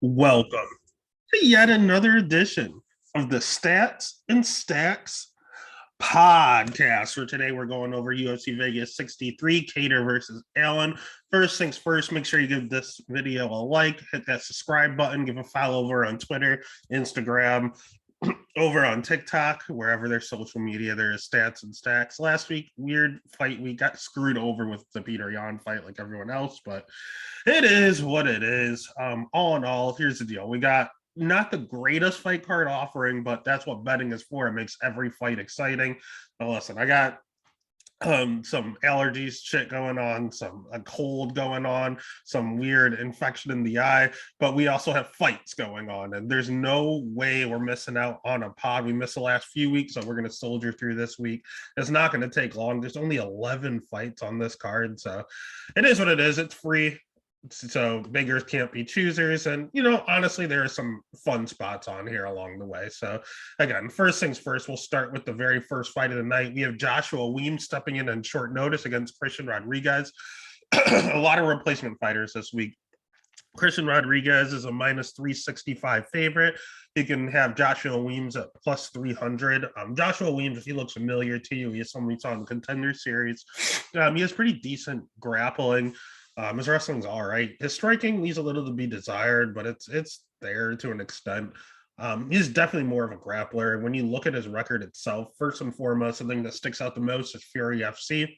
Welcome to yet another edition of the Stats and Stacks podcast. For today, we're going over UFC Vegas 63, Kattar versus Allen. First things first, make sure you give this video a like, hit that subscribe button, give a follow over on Twitter, Instagram, over on TikTok, wherever there's social media, there is Stats and Stacks. Last week, weird fight. We got screwed over with the Peter Yan fight like everyone else, but it is what it is. All in all, here's the deal. We got not the greatest fight card offering, but that's what betting is for. It makes every fight exciting. But listen, I got some allergies shit going on, some a cold going on, some weird infection in the eye, but we also have fights going on, and there's no way we're missing out on a pod. We missed the last few weeks, so we're going to soldier through this week. It's not going to take long. There's only 11 fights on this card, so it is what it is. It's free, so beggars can't be choosers. And honestly, there are some fun spots on here along the way. So again, first things first, we'll start with the very first fight of the night. We have Joshua Weems stepping in on short notice against Christian Rodriguez. A lot of replacement fighters this week. Christian Rodriguez is a minus 365 favorite. You can have Joshua Weems at plus 300. Joshua Weems, if he looks familiar to you, he is someone we saw in the Contender Series. He has pretty decent grappling. His wrestling's all right. His striking leaves a little to be desired, but it's there to an extent. He's definitely more of a grappler. When you look at his record itself, first and foremost, the thing that sticks out the most is Fury FC.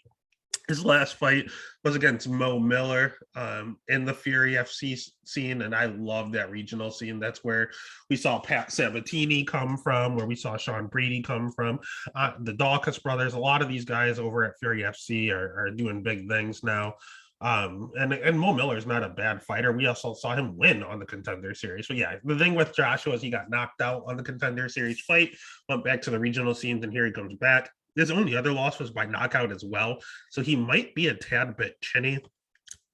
His last fight was against Mo Miller in the Fury FC scene, and I love that regional scene. That's where we saw Pat Sabatini come from, where we saw Sean Brady come from. The Dawkins brothers, a lot of these guys over at Fury FC are doing big things now. And Mo Miller is not a bad fighter. We also saw him win on the Contender Series. So yeah, the thing with Joshua is he got knocked out on the Contender Series fight, went back to the regional scenes, and here he comes back. His only other loss was by knockout as well. So he might be a tad bit chinny.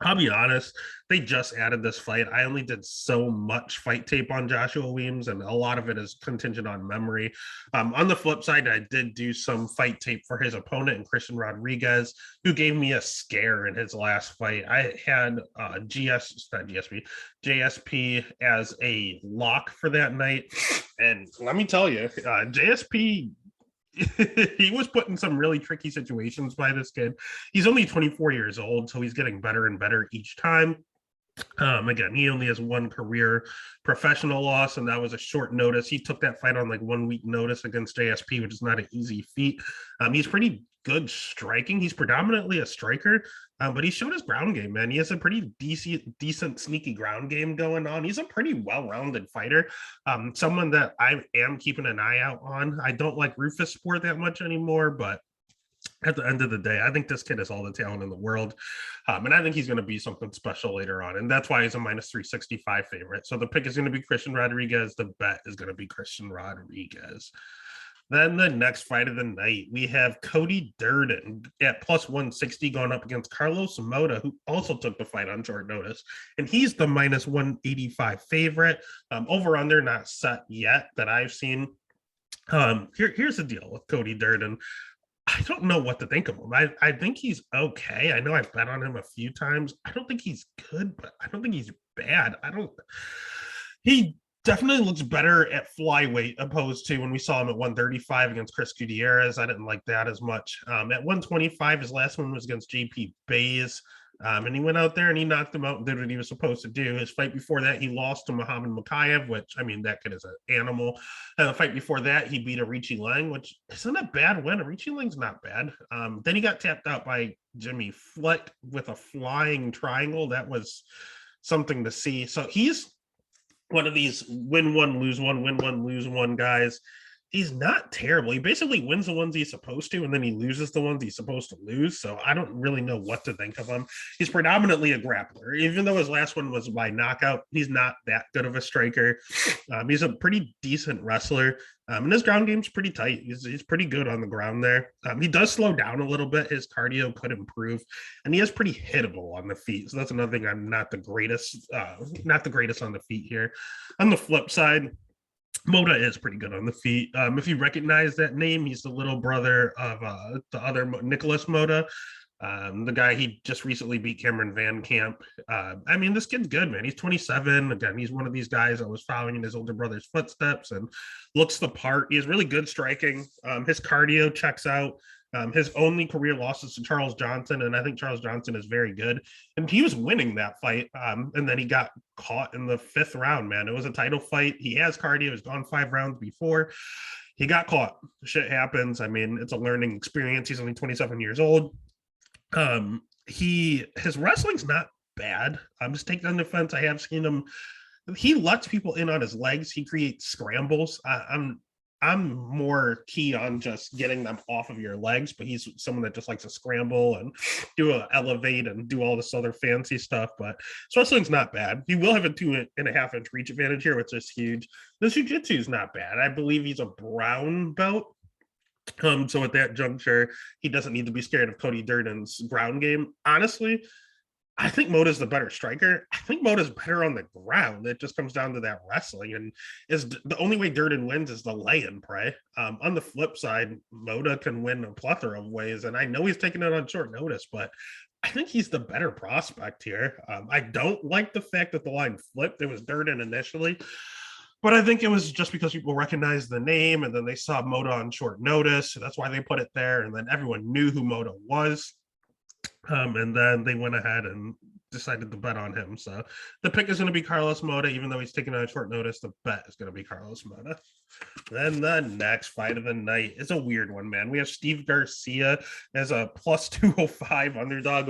I'll be honest, they just added this fight. I only did so much fight tape on Joshua Weems, and a lot of it is contingent on memory. On the flip side, I did do some fight tape for his opponent, Christian Rodriguez, who gave me a scare in his last fight. I had JSP as a lock for that night. And let me tell you, JSP he was put in some really tricky situations by this kid. He's only 24 years old, so he's getting better and better each time. Again, he only has one career professional loss, and that was a short notice. He took that fight on like 1 week notice against JSP, which is not an easy feat. He's pretty good striking. He's predominantly a striker, but he showed his ground game, man. He has a pretty decent sneaky ground game going on. He's a pretty well-rounded fighter. Someone that I am keeping an eye out on. I don't like Rufus Sport that much anymore, but at the end of the day, I think this kid has all the talent in the world. And I think he's going to be something special later on. And that's why he's a minus 365 favorite. So the pick is going to be Christian Rodriguez. The bet is going to be Christian Rodriguez. Then the next fight of the night, we have Cody Durden at plus 160 going up against Carlos Mota, who also took the fight on short notice. And he's the minus 185 favorite. Over under not set yet that I've seen. Here's the deal with Cody Durden. I don't know what to think of him. I think he's okay. I know I've bet on him a few times. I don't think he's good, but I don't think he's bad. He definitely looks better at flyweight opposed to when we saw him at 135 against Chris Gutierrez. I didn't like that as much. At 125, his last one was against JP Bays. And he went out there and he knocked him out and did what he was supposed to do. His fight before that, he lost to Muhammad Makayev, which, I mean, that kid is an animal. And the fight before that, he beat Arichi Lang, which isn't a bad win. Arichi Lang's not bad. Then he got tapped out by Jimmy Flick with a flying triangle. That was something to see. So he's one of these win one, lose one, win one, lose one guys. He's not terrible. He basically wins the ones he's supposed to, and then he loses the ones he's supposed to lose. So I don't really know what to think of him. He's predominantly a grappler. Even though his last one was by knockout, he's not that good of a striker. He's a pretty decent wrestler. And his ground game's pretty tight. He's pretty good on the ground there. He does slow down a little bit. His cardio could improve, and he is pretty hittable on the feet. So that's another thing. I'm not the greatest on the feet here. On the flip side, Mota is pretty good on the feet. If you recognize that name, he's the little brother of the other Nicholas Mota. The guy he just recently beat, Cameron Van Camp. I mean, this kid's good, man. He's 27. Again, he's one of these guys that was following in his older brother's footsteps and looks the part. He has really good striking. His cardio checks out. His only career loss is to Charles Johnson, and I think Charles Johnson is very good. And he was winning that fight, and then he got caught in the 5th round, man. It was a title fight. He has cardio. He's gone 5 rounds before. He got caught. Shit happens. I mean, it's a learning experience. He's only 27 years old. His wrestling's not bad. I'm just taking on defense. I have seen him. He lets people in on his legs. He creates scrambles. I'm more key on just getting them off of your legs, but he's someone that just likes to scramble and do a elevate and do all this other fancy stuff. But his wrestling's not bad. He will have a 2.5-inch reach advantage here, which is huge. The jiu-jitsu is not bad. I believe he's a brown belt. So at that juncture, he doesn't need to be scared of Cody Durden's ground game. Honestly, I think Moda's the better striker. I think Moda's better on the ground. It just comes down to that wrestling. And is the only way Durden wins is the lay-in prey. On the flip side, Moda can win a plethora of ways. And I know he's taking it on short notice, but I think he's the better prospect here. I don't like the fact that the line flipped. It was Durden initially. But I think it was just because people recognized the name and then they saw Moda on short notice. So that's why they put it there. And then everyone knew who Moda was. And then they went ahead and decided to bet on him. So the pick is going to be Carlos Moda, even though he's taking on short notice. The bet is going to be Carlos Moda. Then the next fight of the night is a weird one, man. We have Steve Garcia as a plus 205 underdog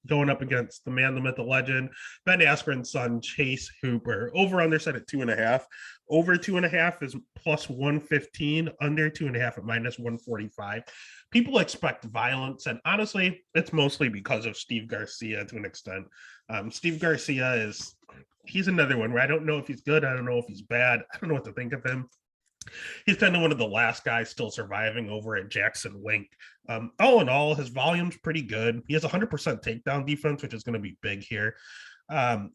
going up against the man, the myth, the legend, Ben Askren's son, Chase Hooper. Over under set at 2.5. Over 2.5 is plus 115. Under 2.5 at minus 145. People expect violence, and honestly, it's mostly because of Steve Garcia to an extent. Steve Garcia he's another one where I don't know if he's good. I don't know if he's bad. I don't know what to think of him. He's kind of one of the last guys still surviving over at Jackson Wink. All in all, his volume's pretty good. He has 100% takedown defense, which is going to be big here.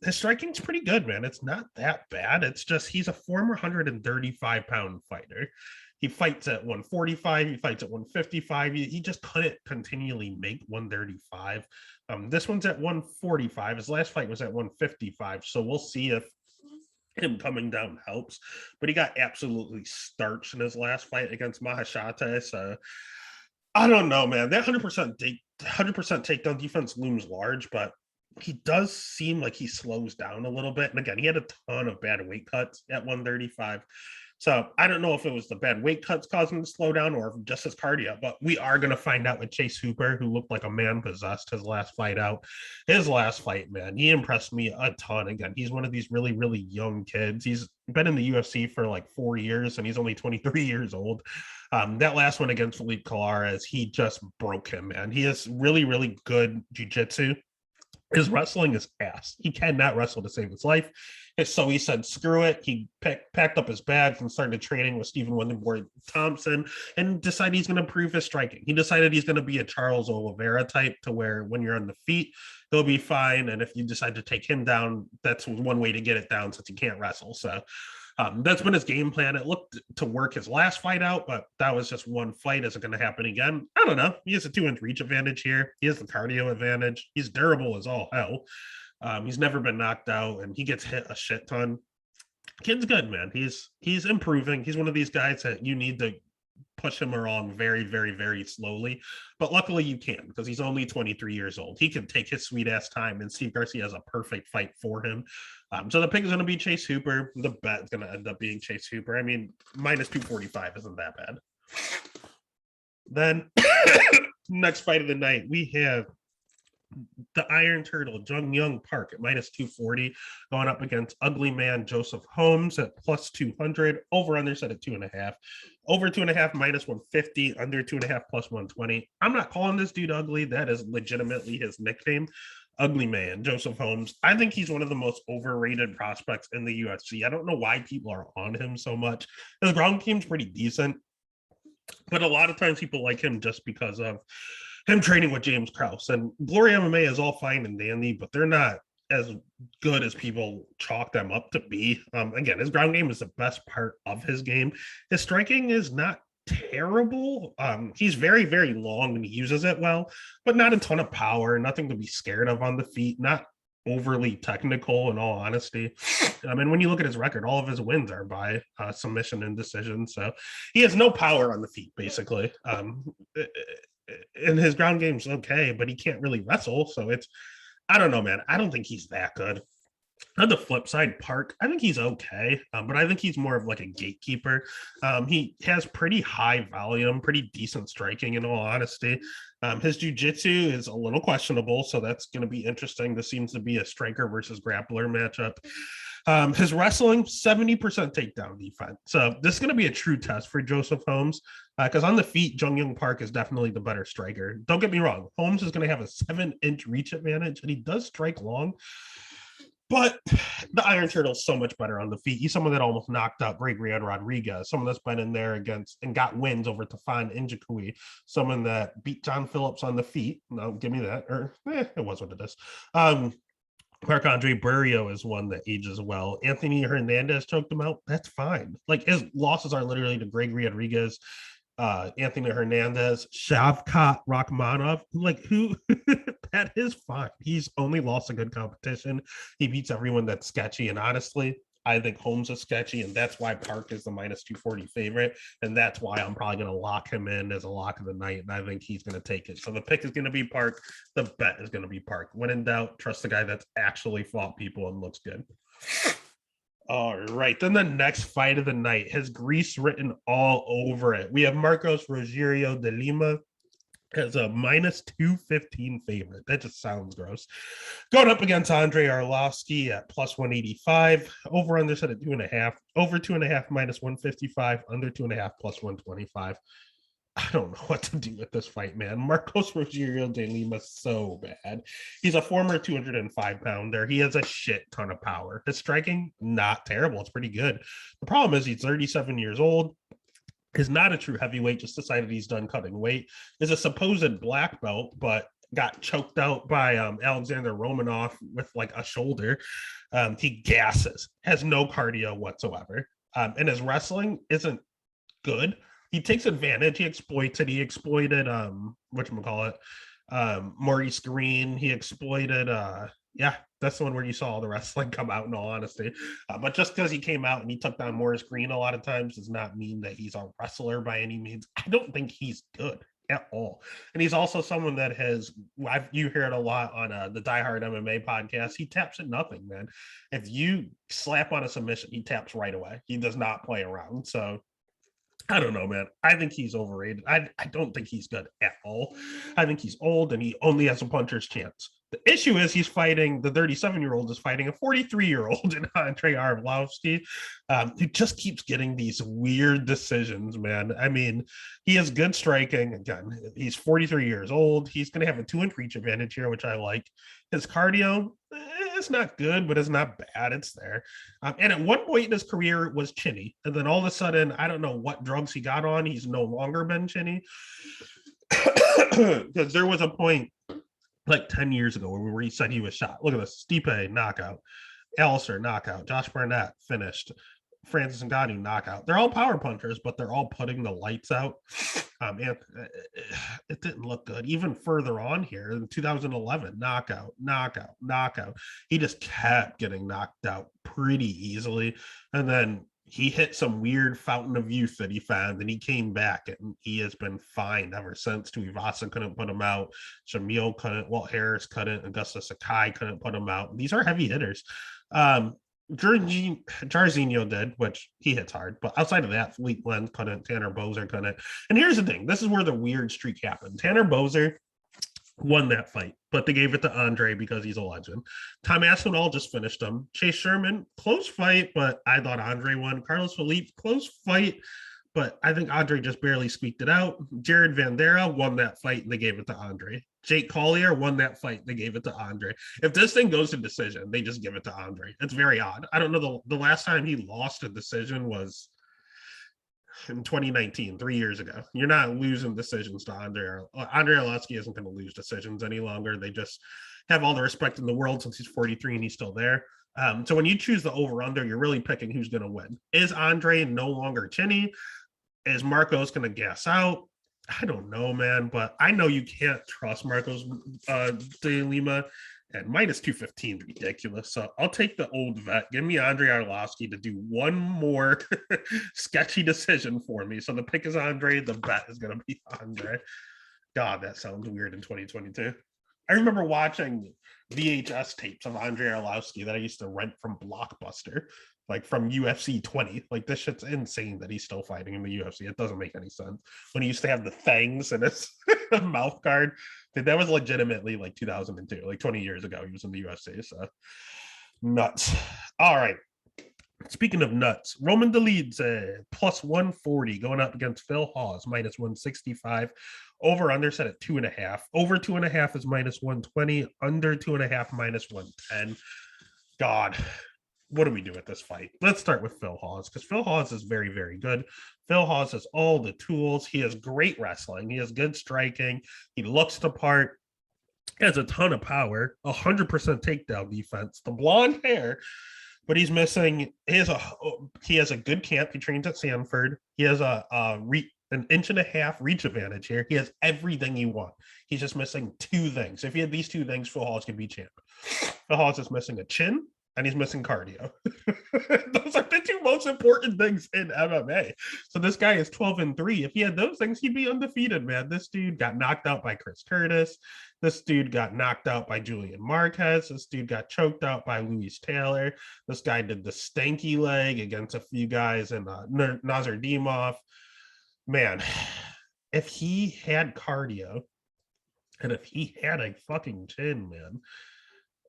His striking's pretty good, man. It's not that bad. It's just he's a former 135-pound fighter. He fights at 145. He fights at 155. He just couldn't continually make 135. This one's at 145. His last fight was at 155. So we'll see if him coming down helps. But he got absolutely starched in his last fight against Mahashate. So I don't know, man. That 100% takedown defense looms large, but he does seem like he slows down a little bit. And again, he had a ton of bad weight cuts at 135. So I don't know if it was the bad weight cuts causing him to slow down or just his cardio, but we are going to find out with Chase Hooper, who looked like a man possessed his last fight out. His last fight, man, he impressed me a ton. Again, he's one of these really, really young kids. He's been in the UFC for like 4 years and he's only 23 years old. That last one against Philippe Colares, he just broke him, man. He has really, really good jiu-jitsu. His wrestling is ass. He cannot wrestle to save his life. So he said, screw it. He packed up his bags and started training with Stephen Wonderboy Thompson and decided he's going to improve his striking. He decided he's going to be a Charles Oliveira type to where when you're on the feet, he'll be fine. And if you decide to take him down, that's one way to get it down since he can't wrestle. So that's been his game plan. It looked to work his last fight out, but that was just one fight. Is it going to happen again? I don't know. He has a 2-inch reach advantage here. He has the cardio advantage. He's durable as all hell. He's never been knocked out, and he gets hit a shit ton. Kid's good, man. He's improving. He's one of these guys that you need to push him along very, very, very slowly. But luckily you can, because he's only 23 years old. He can take his sweet ass time, and Steve Garcia has a perfect fight for him. So the pick is going to be Chase Hooper. The bet is going to end up being Chase Hooper. I mean, minus 245 isn't that bad. Then next fight of the night, we have the Iron Turtle, Jung Young Park at minus 240, going up against Ugly Man Joseph Holmes at plus 200. Over under set at 2.5. Over 2.5 minus 150. Under 2.5 plus 120. I'm not calling this dude ugly. That is legitimately his nickname. Ugly Man Joseph Holmes. I think he's one of the most overrated prospects in the UFC. I don't know why people are on him so much. His ground game's pretty decent, but a lot of times people like him just because of him training with James Krause. And Glory MMA is all fine and dandy, but they're not as good as people chalk them up to be. Again, his ground game is the best part of his game. His striking is not terrible. He's very, very long and he uses it well, but not a ton of power, nothing to be scared of on the feet, not overly technical in all honesty. I mean, when you look at his record, all of his wins are by submission and decision. So he has no power on the feet, basically. And his ground game's okay, but he can't really wrestle. So I don't know, man. I don't think he's that good. On the flip side, Park, I think he's okay, but I think he's more of like a gatekeeper. He has pretty high volume, pretty decent striking, in all honesty. His jiu-jitsu is a little questionable, so that's going to be interesting. This seems to be a striker versus grappler matchup. His wrestling, 70% takedown defense. So this is going to be a true test for Joseph Holmes because on the feet, Jung Young Park is definitely the better striker. Don't get me wrong. Holmes is going to have a 7-inch reach advantage, and he does strike long. But the Iron Turtle's so much better on the feet. He's someone that almost knocked out Gregory Rodriguez, someone that's been in there against and got wins over Tafan Injikui, someone that beat John Phillips on the feet. No, give me that. Or it was what it is. Marc-Andre Barrio is one that ages well. Anthony Hernandez choked him out. That's fine. Like his losses are literally to Gregory Rodriguez, Anthony Hernandez, Shavkat Rakhmonov. Like who? That is fine. He's only lost a good competition. He beats everyone that's sketchy. And honestly, I think Holmes is sketchy, and that's why Park is the minus 240 favorite. And that's why I'm probably going to lock him in as a lock of the night. And I think he's going to take it. So the pick is going to be Park. The bet is going to be Park. When in doubt, trust the guy that's actually fought people and looks good. All right. Then the next fight of the night has grease written all over it. We have Marcos Rogerio de Lima as a minus 215 favorite. That just sounds gross. Going up against Andrei Arlovsky at plus 185. Over under set at 2.5. Over 2.5 minus 155. Under 2.5 plus 125. I don't know what to do with this fight, man. Marcos Rogerio de Lima so bad. He's a former 205 pounder. He has a shit ton of power. His striking, not terrible. It's pretty good. The problem is he's 37 years old. Is not a true heavyweight, just decided he's done cutting weight. Is a supposed black belt, but got choked out by Alexander Romanov with like a shoulder. He gasses, has no cardio whatsoever. And his wrestling isn't good. He takes advantage. He exploits it. He exploited whatchamacallit, Maurice Green. He exploited that's the one where you saw all the wrestling come out, in all honesty. But just because he came out and he took down Maurice Green a lot of times does not mean that he's a wrestler by any means. I don't think he's good at all. And he's also someone that you hear it a lot on the Die Hard MMA podcast. He taps at nothing, man. If you slap on a submission, he taps right away. He does not play around. So I don't know, man. I think he's overrated. I don't think he's good at all. I think he's old and he only has a puncher's chance. The issue is he's fighting, the 37-year-old is fighting a 43-year-old in Andrei Arlovsky, who just keeps getting these weird decisions, man. I mean, he has good striking. Again, he's 43 years old. He's going to have a 2-inch reach advantage here, which I like. His cardio, it's not good, but it's not bad. It's there. And at one point in his career, it was chinny. And then all of a sudden, I don't know what drugs he got on. He's no longer been chinny. Because there was a point like 10 years ago where he said he was shot. Look at this. Stipe, knockout. Alistair, knockout. Josh Barnett, finished. Francis Ngannou, knockout. They're all power punchers, but they're all putting the lights out. And it didn't look good. Even further on here in 2011, knockout. He just kept getting knocked out pretty easily. And then he hit some weird fountain of youth that he found, and he came back, and he has been fine ever since. Tuivasa couldn't put him out. Shamil couldn't. Walt Harris couldn't. Augusta Sakai couldn't put him out. These are heavy hitters. Jairzinho did, which he hits hard, but outside of that, Fleetland couldn't. Tanner Boser couldn't. And here's the thing: this is where the weird streak happened. Tanner Boser won that fight, but they gave it to Andre because he's a legend. Tom Aspinall just finished him. Chase Sherman, close fight, but I thought Andre won. Carlos Felipe, close fight, but I think Andre just barely squeaked it out. Jared Vandera won that fight, and they gave it to Andre. Jake Collier won that fight. They gave it to Andre. If this thing goes to decision, they just give it to Andre. It's very odd. I don't know. The last time he lost a decision was in 2019, 3 years ago. You're not losing decisions to Andre. Andrei Arlovsky isn't going to lose decisions any longer. They just have all the respect in the world since he's 43 and he's still there. So when you choose the over-under, you're really picking who's going to win. Is Andre no longer chinny? Is Marcos going to gas out? I don't know, man, but I know you can't trust Marcos de Lima, and minus 215 ridiculous. So I'll take the old vet. Give me Andre Arlovsky to do one more sketchy decision for me. So the pick is Andre. The bet is going to be Andre. God, that sounds weird in 2022. I remember watching VHS tapes of Andre Arlovsky that I used to rent from Blockbuster, like from UFC 20. Like, this shit's insane that he's still fighting in the UFC. It doesn't make any sense. When he used to have the fangs in his mouth guard, that was legitimately like 2002, like 20 years ago. He was in the UFC. So nuts. All right. Speaking of nuts, Roman Dolidze plus 140 going up against Phil Hawes minus 165. Over under set at 2.5. Over 2.5 is minus 120. Under 2.5 minus 110. God, what do we do with this fight? Let's start with Phil Hawes, because Phil Hawes is very, very good. Phil Hawes has all the tools. He has great wrestling. He has good striking. He looks the part. He has a ton of power. 100% takedown defense. The blonde hair. But he's missing. He has a good camp. He trains at Sanford. He has an inch and a half reach advantage here. He has everything you want. He's just missing two things. If he had these two things, Phil Hawes could be champ. Phil Hawes is missing a chin, and he's missing cardio. Those are the two most important things in MMA. So this guy is 12-3. If he had those things, he'd be undefeated, man. This dude got knocked out by Chris Curtis. This dude got knocked out by Julian Marquez. This dude got choked out by Luis Taylor. This guy did the stanky leg against a few guys in Nazar Dimov. Man, if he had cardio and if he had a fucking chin, man,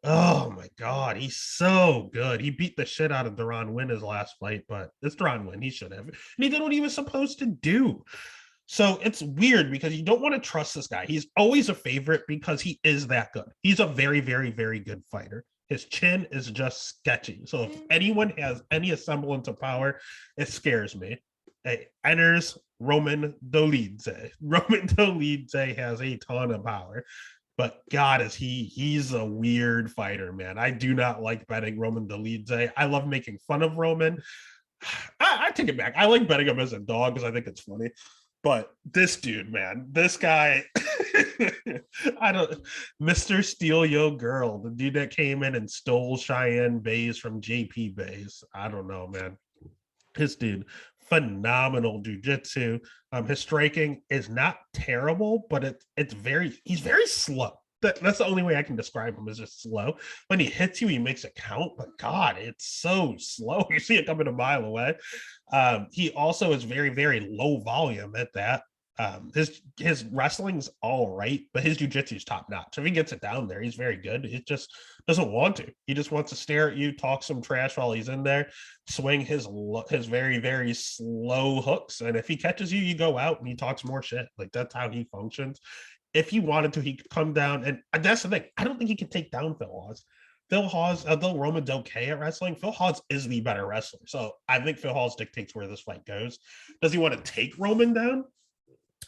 oh my God, he's so good. He beat the shit out of Deron Winn his last fight, but it's Deron Winn. He should have. And he did what he was supposed to do. So it's weird because you don't want to trust this guy. He's always a favorite because he is that good. He's a very, very, very good fighter. His chin is just sketchy. So if anyone has any semblance of power, it scares me. It enters Roman Dolidze. Roman Dolidze has a ton of power. But God, he's a weird fighter, man. I do not like betting Roman Dolidze. I love making fun of Roman. I take it back. I like betting him as a dog because I think it's funny. But this dude, man, this guy, Mr. Steal Yo Girl, the dude that came in and stole Cheyenne Bays from JP Bays. I don't know, man. This dude, phenomenal jiu-jitsu. His striking is not terrible, but he's very slow. That's the only way I can describe him, is just slow. When he hits you, he makes it count, but God, it's so slow. You see it coming a mile away. He also is very, very low volume at that. His wrestling's all right, but his jiu-jitsu is top notch. If he gets it down there, he's very good. He just doesn't want to. He just wants to stare at you, talk some trash while he's in there, swing his very, very slow hooks. And if he catches you, you go out and he talks more shit. Like, that's how he functions. If he wanted to, he could come down. And that's the thing. I don't think he could take down Phil Hawes. Phil Hawes, although Roman's okay at wrestling, Phil Hawes is the better wrestler. So I think Phil Hawes dictates where this fight goes. Does he want to take Roman down?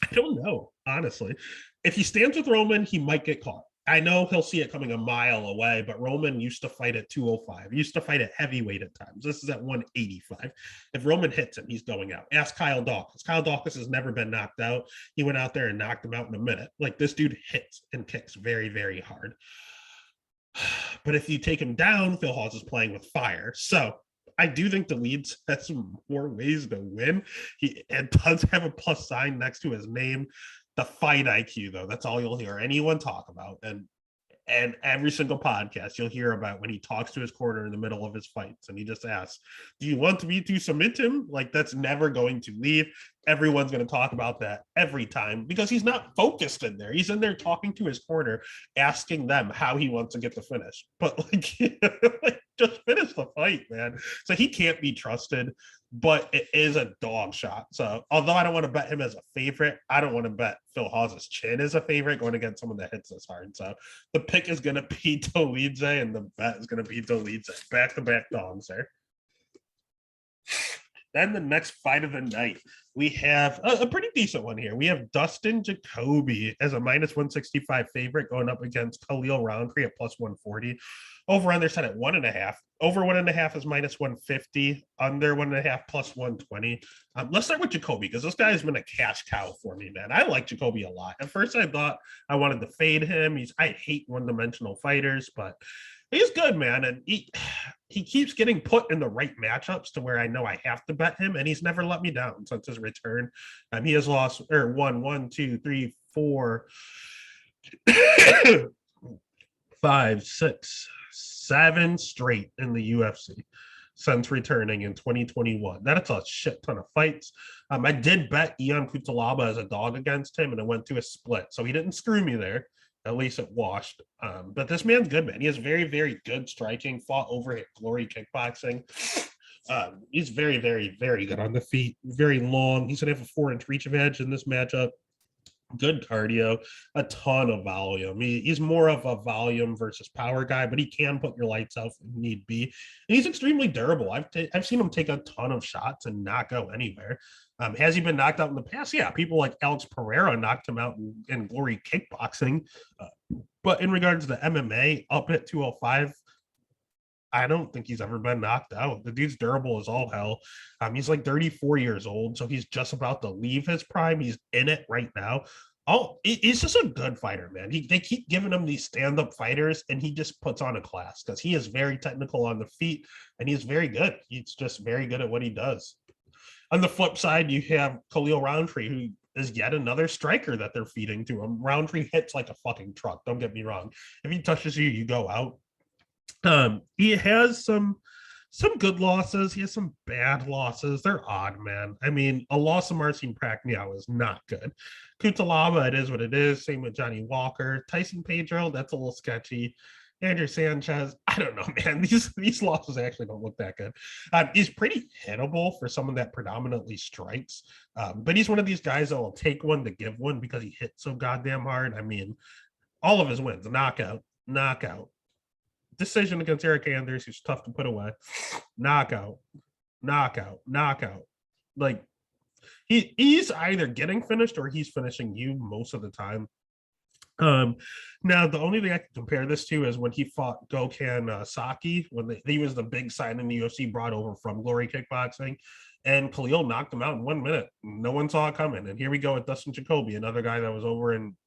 I don't know, honestly. If he stands with Roman, he might get caught. I know he'll see it coming a mile away, but Roman used to fight at 205. He used to fight at heavyweight at times. This is at 185. If Roman hits him, he's going out. Ask Kyle Dawkins. Kyle Dawkins has never been knocked out. He went out there and knocked him out in a minute. Like, this dude hits and kicks very, very hard. But if you take him down, Phil Hawes is playing with fire. So I do think the Leeds has some more ways to win. He does have a plus sign next to his name. The fight IQ, though, that's all you'll hear anyone talk about. And every single podcast you'll hear about when he talks to his corner in the middle of his fights. And he just asks, do you want me to submit him? Like, that's never going to leave. Everyone's going to talk about that every time because he's not focused in there. He's in there talking to his corner, asking them how he wants to get the finish. But like just finish the fight, man. So he can't be trusted, but it is a dog shot. So although I don't want to bet him as a favorite, I don't want to bet Phil Hawes' chin as a favorite going against someone that hits this hard. So the pick is going to be Dolidze and the bet is going to be Dolidze. Back-to-back dogs there. Then the next fight of the night, we have a pretty decent one here. We have Dustin Jacoby as a minus 165 favorite going up against Khalil Roundtree at plus 140. Over under set at 1.5. Over 1.5 is minus 150. Under 1.5 plus 120. Let's start with Jacoby because this guy has been a cash cow for me, man. I like Jacoby a lot. At first, I thought I wanted to fade him. I hate one-dimensional fighters, but he's good, man. And he keeps getting put in the right matchups to where I know I have to bet him, and he's never let me down since his return. He has lost or won 1, 2, 3, 4, 5, 6, 7 straight in the UFC since returning in 2021. That's a shit ton of fights. I did bet Ion Cutelaba as a dog against him, and it went to a split, so he didn't screw me there. At least it washed. But this man's good, man. He has very, very good striking, fought over at Glory Kickboxing. He's very, very, very good on the feet, very long. He's going to have a 4-inch reach of edge in this matchup. Good cardio, a ton of volume. He's more of a volume versus power guy, but he can put your lights out if need be. And he's extremely durable. I've seen him take a ton of shots and not go anywhere. Has he been knocked out in the past? Yeah, people like Alex Pereira knocked him out in Glory Kickboxing. But in regards to MMA, up at 205, I don't think he's ever been knocked out. The dude's durable as all hell. He's like 34 years old, so he's just about to leave his prime. He's in it right now. He's just a good fighter, man. They keep giving him these stand-up fighters, and he just puts on a class because he is very technical on the feet, and he's very good. He's just very good at what he does. On the flip side, you have Khalil Roundtree, who is yet another striker that they're feeding to him. Roundtree hits like a fucking truck. Don't get me wrong. If he touches you, you go out. He has some good losses. He has some bad losses. They're odd, man. I mean, a loss of Marcin Prachnio is not good. Cutelaba, it is what it is. Same with Johnny Walker. Tyson Pedro, that's a little sketchy. Andrew Sanchez, I don't know, man. These losses actually don't look that good. He's pretty hittable for someone that predominantly strikes, but he's one of these guys that will take one to give one because he hits so goddamn hard. I mean, all of his wins, knockout, decision against Eric Anders, who's tough to put away, knockout. Like he's either getting finished or he's finishing you most of the time. Now the only thing I can compare this to is when he fought Gokhan Saki, when he was the big sign in the UFC brought over from Glory Kickboxing, and Khalil knocked him out in 1 minute. No one saw it coming. And here we go with Dustin Jacoby, another guy that was over in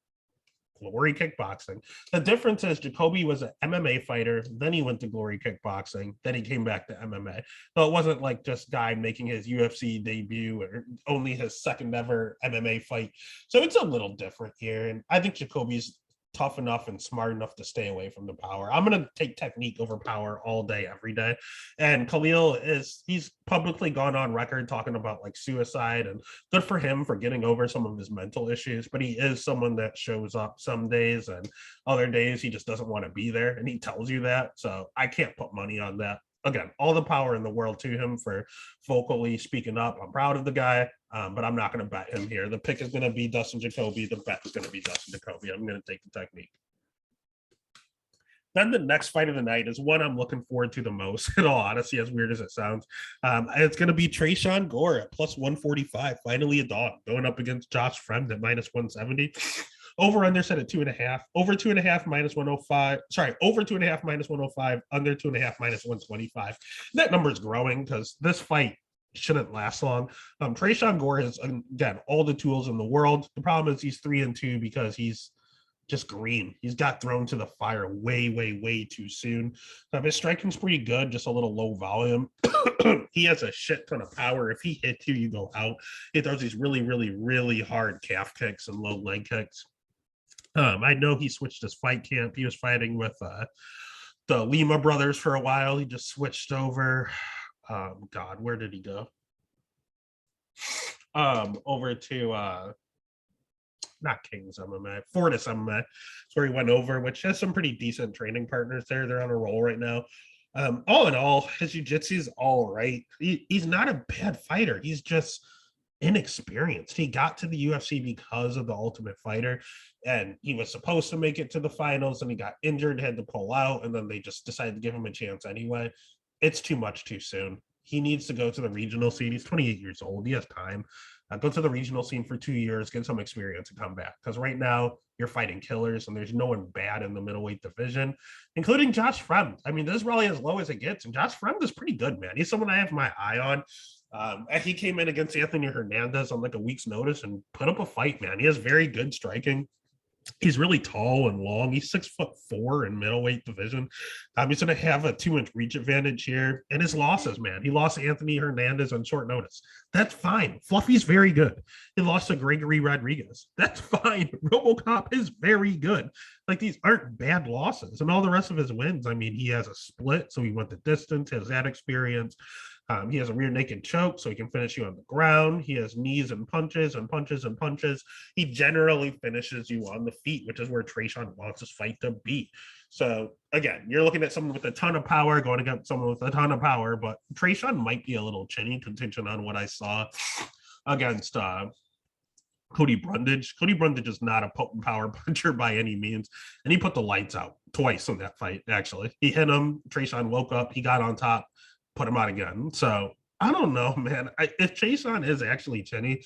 Glory Kickboxing. The difference is Jacoby was an MMA fighter, then he went to Glory Kickboxing, then he came back to MMA. So it wasn't like just guy making his UFC debut or only his second ever MMA fight. So it's a little different here. And I think Jacoby's tough enough and smart enough to stay away from the power. I'm going to take technique over power all day, every day. And Khalil he's publicly gone on record talking about like suicide, and good for him for getting over some of his mental issues. But he is someone that shows up some days, and other days he just doesn't want to be there. And he tells you that. So I can't put money on that. Again, all the power in the world to him for vocally speaking up. I'm proud of the guy, but I'm not going to bet him here. The pick is going to be Dustin Jacoby. The bet is going to be Dustin Jacoby. I'm going to take the technique. Then the next fight of the night is one I'm looking forward to the most, in all honesty, as weird as it sounds. It's going to be Tresean Gore at plus 145. Finally a dog going up against Josh Fremd at minus 170. Over under set at 2.5. Over 2.5 minus 105. Sorry, over 2.5 minus 105. Under 2.5 minus 125. That number is growing because this fight shouldn't last long. Tresean Gore has, again, all the tools in the world. The problem is he's 3-2 because he's just green. He's got thrown to the fire way too soon. His striking's pretty good, just a little low volume. He has a shit ton of power. If he hits you, you go out. He throws these really hard calf kicks and low leg kicks. I know he switched his fight camp. He was fighting with the Lima brothers for a while. He just switched over. God, where did he go? Over to not King's MMA, Fortis MMA. That's where he went over, which has some pretty decent training partners there. They're on a roll right now. All in all, his jiu-jitsu is all right. He's not a bad fighter. He's just inexperienced. He got to the UFC because of the Ultimate Fighter, and he was supposed to make it to the finals, and he got injured, had to pull out, and then they just decided to give him a chance anyway. It's too much too soon. He needs to go to the regional scene. He's 28 years old. He has time. Go to the regional scene for 2 years, get some experience, and come back. Because right now you're fighting killers, and there's no one bad in the middleweight division, including Josh Fremd. I mean, this is probably as low as it gets, and Josh Fremd is pretty good, man. He's someone I have my eye on. He came in against Anthony Hernandez on like a week's notice and put up a fight, man. He has very good striking. He's really tall and long. He's 6'4" in middleweight division. He's going to have a 2-inch reach advantage here. And his losses, man. He lost Anthony Hernandez on short notice. That's fine. Fluffy's very good. He lost to Gregory Rodriguez. That's fine. RoboCop is very good. Like, these aren't bad losses. And all the rest of his wins, I mean, he has a split, so he went the distance, has that experience. He has a rear naked choke, so he can finish you on the ground. He has knees and punches and punches and punches. He generally finishes you on the feet, which is where Tresean wants his fight to be. So, again, you're looking at someone with a ton of power going against someone with a ton of power, but Tresean might be a little chinny, contingent on what I saw against Cody Brundage. Cody Brundage is not a potent power puncher by any means, and he put the lights out twice in that fight, actually. He hit him. Tresean woke up. He got on top, put him out again. So I don't know, man. If Tresean is actually chinny,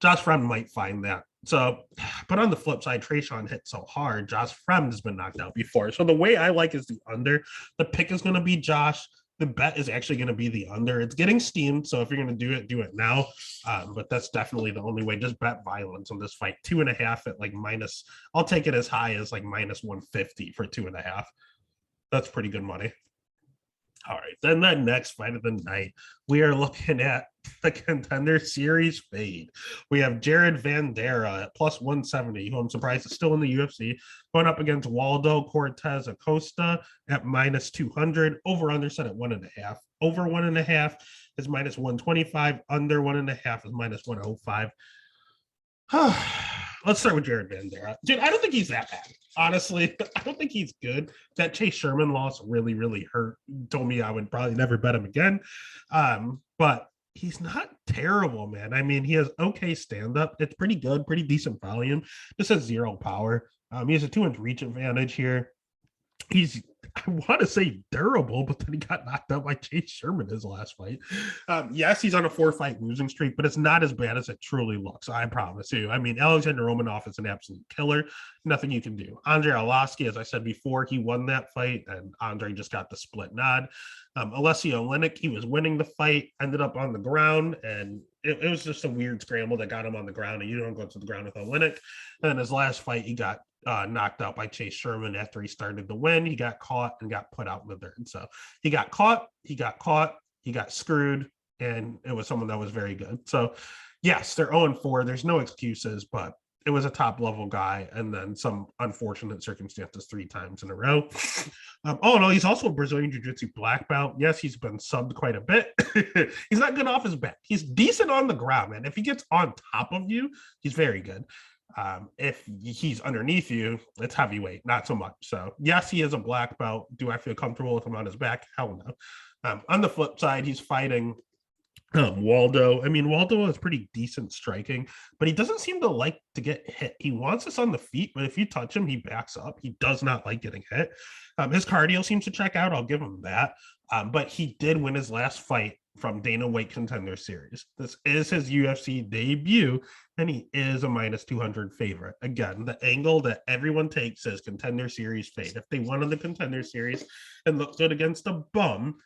Josh Fremd might find that. So, but on the flip side, Tresean hit so hard, Josh Fremd has been knocked out before. So the way I like is the under. The pick is going to be Josh. The bet is actually going to be the under. It's getting steamed, so if you're going to do it now. But that's definitely the only way. Just bet violence on this fight. 2.5 at like minus. I'll take it as high as like minus 150 for 2.5. That's pretty good money. All right, then the next fight of the night, we are looking at the Contender Series fade. We have Jared Vanderaa at plus 170, who I'm surprised is still in the UFC, going up against Waldo Cortez Acosta at minus 200. Over under set at 1.5. Over 1.5 is minus 125. Under 1.5 is minus 105. Let's start with Jared Vanderaa. Dude, I don't think he's that bad. Honestly, I don't think he's good. That Chase Sherman loss really, really hurt. Told me I would probably never bet him again. But he's not terrible, man. I mean, he has okay stand-up. It's pretty good, pretty decent volume. Just has zero power. He has a 2-inch reach advantage here. He's, I want to say durable, but then he got knocked out by Chase Sherman his last fight. Yes, he's on a 4-fight losing streak, but it's not as bad as it truly looks. I promise you. I mean, Alexander Romanov is an absolute killer. Nothing you can do. Andre Arlovski, as I said before, he won that fight, and Andre just got the split nod. Alessio Oleinik, he was winning the fight, ended up on the ground, and it was just a weird scramble that got him on the ground, and you don't go to the ground with Oleinik. And then his last fight, he got knocked out by Chase Sherman after he started to win. He got caught and got put out in the third. So he got caught, he got screwed, and it was someone that was very good. So yes, they're 0-4. There's no excuses, but it was a top level guy, and then some unfortunate circumstances 3 times in a row. No, he's also a Brazilian Jiu-Jitsu black belt. Yes, he's been subbed quite a bit. He's not good off his back. He's decent on the ground, man. If he gets on top of you, he's very good. If he's underneath you, it's heavyweight, not so much. So yes, he is a black belt. Do I feel comfortable with him on his back? Hell no. On the flip side, he's fighting Waldo. I mean, Waldo is pretty decent striking, but he doesn't seem to like to get hit. He wants us on the feet, but if you touch him, he backs up. He does not like getting hit. His cardio seems to check out. I'll give him that. But he did win his last fight from Dana White Contender Series. This is his UFC debut, and he is a minus 200 favorite. Again, the angle that everyone takes is Contender Series fade. If they won on the Contender Series and look good against a bum,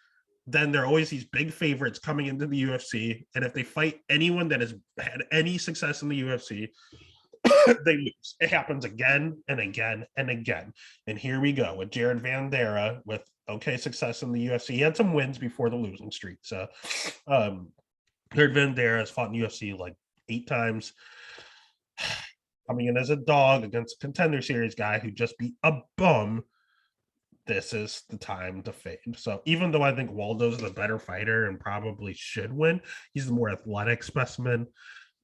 then there are always these big favorites coming into the UFC. And if they fight anyone that has had any success in the UFC, they lose. It happens again and again and again. And here we go with Jared Vanderaa with okay success in the UFC. He had some wins before the losing streak. So Jared Vanderaa has fought in UFC like 8 times. Coming in as a dog against a Contender Series guy who just beat a bum. This is the time to fade. So even though I think Waldo's the better fighter and probably should win, he's the more athletic specimen.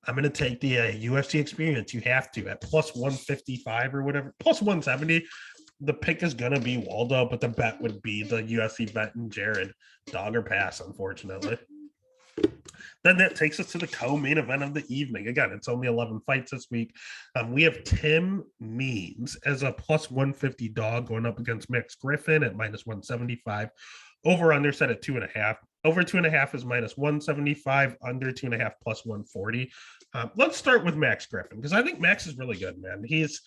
I'm going to take the UFC experience. You have to at plus 155 or whatever, plus 170. The pick is going to be Waldo, but the bet would be the UFC bet and Jared. Dog or pass, unfortunately. Then that takes us to the co-main event of the evening. Again, it's only 11 fights this week. We have Tim Means as a plus 150 dog going up against Max Griffin at minus 175. Over under set at 2.5. Over 2.5 is minus 175. Under 2.5 plus 140. Let's start with Max Griffin because I think Max is really good, man. He's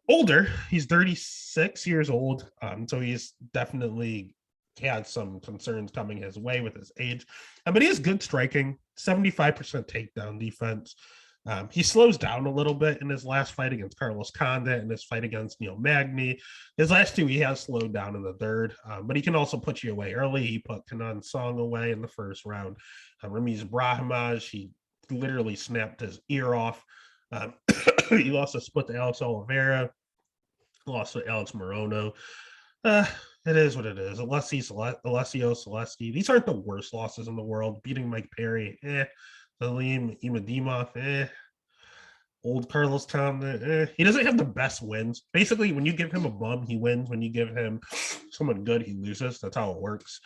older. He's 36 years old. So he's definitely had some concerns coming his way with his age. But he has good striking, 75% takedown defense. He slows down a little bit in his last fight against Carlos Condit and his fight against Neil Magny. His last two, he has slowed down in the third, but he can also put you away early. He put Kenan Song away in the first round. Ramiz Brahimaj, he literally snapped his ear off. He lost a split to Alex Oliveira, lost to Alex Morono. It is what it is. Alessio Celesti. These aren't the worst losses in the world. Beating Mike Perry, Salim Imadimov, Old Carlos Condit, he doesn't have the best wins. Basically, when you give him a bum, he wins. When you give him someone good, he loses. That's how it works.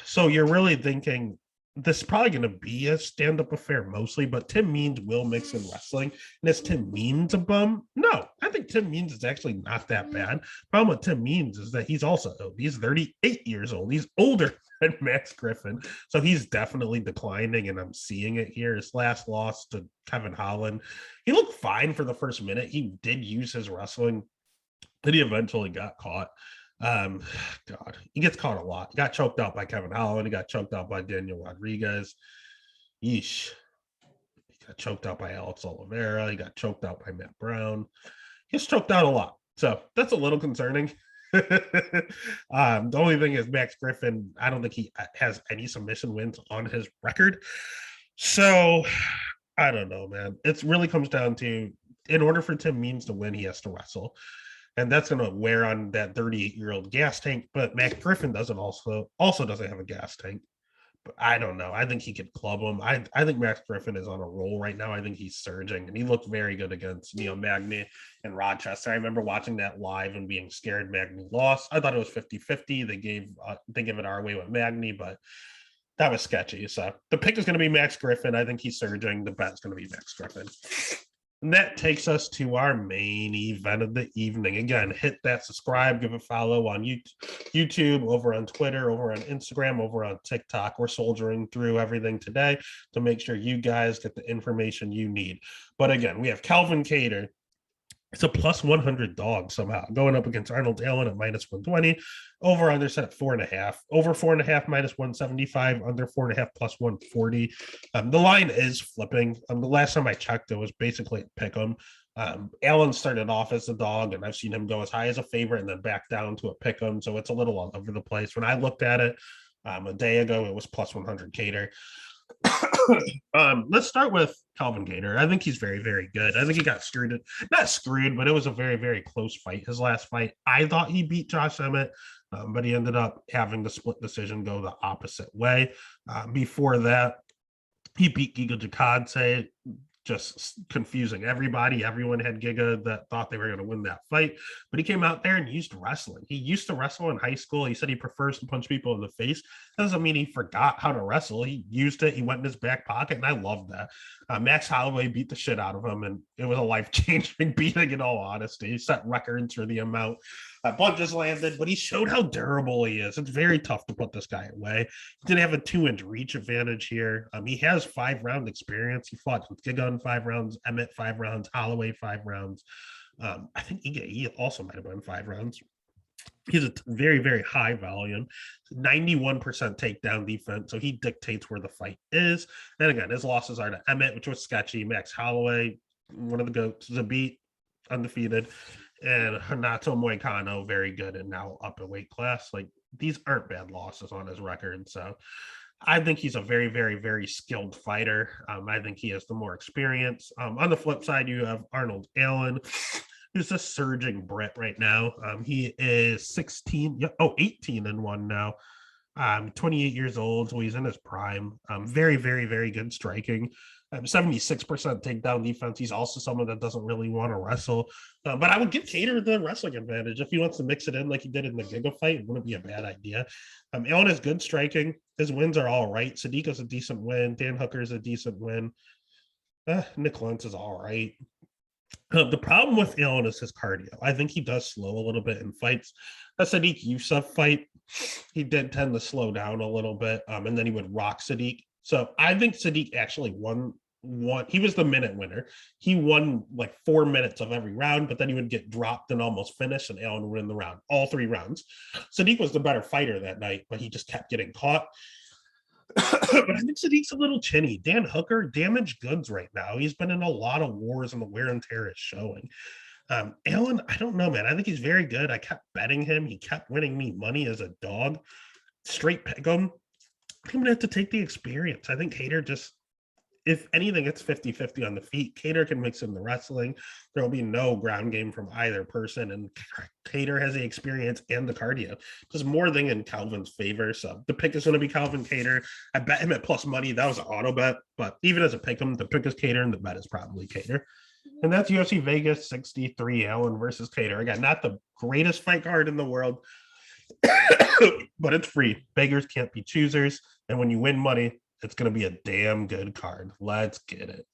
So you're really thinking this is probably going to be a stand-up affair mostly, but Tim Means will mix in wrestling. And is Tim Means a bum? No, I think Tim Means is actually not that bad. Problem with Tim Means is that he's 38 years old. He's older than Max Griffin. So he's definitely declining, and I'm seeing it here. His last loss to Kevin Holland, he looked fine for the first minute. He did use his wrestling, but he eventually got caught. God, he gets caught a lot. He got choked out by Kevin Holland. He got choked out by Daniel Rodriguez. Yeesh. He got choked out by Alex Oliveira. He got choked out by Matt Brown. He's choked out a lot. So that's a little concerning. The only thing is Max Griffin, I don't think he has any submission wins on his record. So I don't know, man. It really comes down to, in order for Tim Means to win, he has to wrestle. And that's going to wear on that 38-year-old gas tank. But Max Griffin also doesn't have a gas tank. But I don't know. I think he could club him. I think Max Griffin is on a roll right now. I think he's surging. And he looked very good against Neil Magny in Rochester. I remember watching that live and being scared Magny lost. I thought it was 50-50. They gave it our way with Magny, but that was sketchy. So the pick is going to be Max Griffin. I think he's surging. The bet's going to be Max Griffin. And that takes us to our main event of the evening. Again, hit that subscribe, give a follow on YouTube, over on Twitter, over on Instagram, over on TikTok. We're soldiering through everything today to make sure you guys get the information you need. But again, we have Calvin Kattar. It's a plus 100 dog somehow going up against Arnold Allen at minus 120. Over under set at 4.5. Over 4.5 minus 175. Under 4.5 plus 140. The line is flipping. The last time I checked, it was basically a pick 'em. Allen started off as a dog, and I've seen him go as high as a favorite and then back down to a pick 'em. So it's a little all over the place. When I looked at it a day ago, it was plus 100 Kattar. Let's start with Calvin Kattar. I think he's very, very good. I think he got not screwed, but it was a very, very close fight. His last fight, I thought he beat Josh Emmett, but he ended up having the split decision go the opposite way. Before that, he beat Giga Chikadze, just confusing everybody. Everyone had Giga that thought they were going to win that fight, but he came out there and used wrestling. He used to wrestle in high school. He said he prefers to punch people in the face. That doesn't mean he forgot how to wrestle. He used it. He went in his back pocket, and I love that. Max Holloway beat the shit out of him, and it was a life-changing beating in all honesty. He set records for the amount punches landed, but he showed how durable he is. It's very tough to put this guy away. He did have a 2-inch reach advantage here. He has 5-round experience. He fought with Giga 5 rounds, Emmett 5 rounds, Holloway 5 rounds. I think he also might have been 5 rounds. He's a very, very high volume, 91% takedown defense. So he dictates where the fight is. And again, his losses are to Emmett, which was sketchy, Max Holloway, one of the GOATs, Zabit, undefeated, and Renato Moicano, very good and now up in weight class. Like, these aren't bad losses on his record. So I think he's a very, very, very skilled fighter. I think he has the more experience. On the flip side, you have Arnold Allen, who's a surging Brit right now. He is 18-1 now. 28 years old, so he's in his prime. Very, very, very good striking. 76% takedown defense. He's also someone that doesn't really want to wrestle. But I would give Kattar the wrestling advantage. If he wants to mix it in like he did in the Giga fight, it wouldn't be a bad idea. Allen is good striking. His wins are all right. Sadiq's a decent win. Dan Hooker's a decent win. Nick Lentz is all right. The problem with Allen is his cardio. I think he does slow a little bit in fights. That Sadiq Youssef fight, he did tend to slow down a little bit, and then he would rock Sadiq. So I think Sadiq actually won one. He was the minute winner. He won like 4 minutes of every round, but then he would get dropped and almost finish, and Allen would win the round, all 3 rounds. Sadiq was the better fighter that night, but he just kept getting caught. But I think Sadiq's a little chinny. Dan Hooker, damaged goods right now. He's been in a lot of wars, and the wear and tear is showing. Allen, I don't know, man. I think he's very good. I kept betting him. He kept winning me money as a dog. Straight pick him. I'm going to have to take the experience. I think Kattar just, if anything, it's 50-50 on the feet. Kattar can mix in the wrestling. There will be no ground game from either person. And Kattar has the experience and the cardio. Just more thing in Calvin's favor. So the pick is going to be Calvin Kattar. I bet him at plus money. That was an auto bet. But even as a pick him, the pick is Kattar and the bet is probably Kattar. And that's UFC Vegas 63, Allen versus Kattar. Again, not the greatest fight card in the world, but it's free. Beggars can't be choosers. And when you win money, it's going to be a damn good card. Let's get it.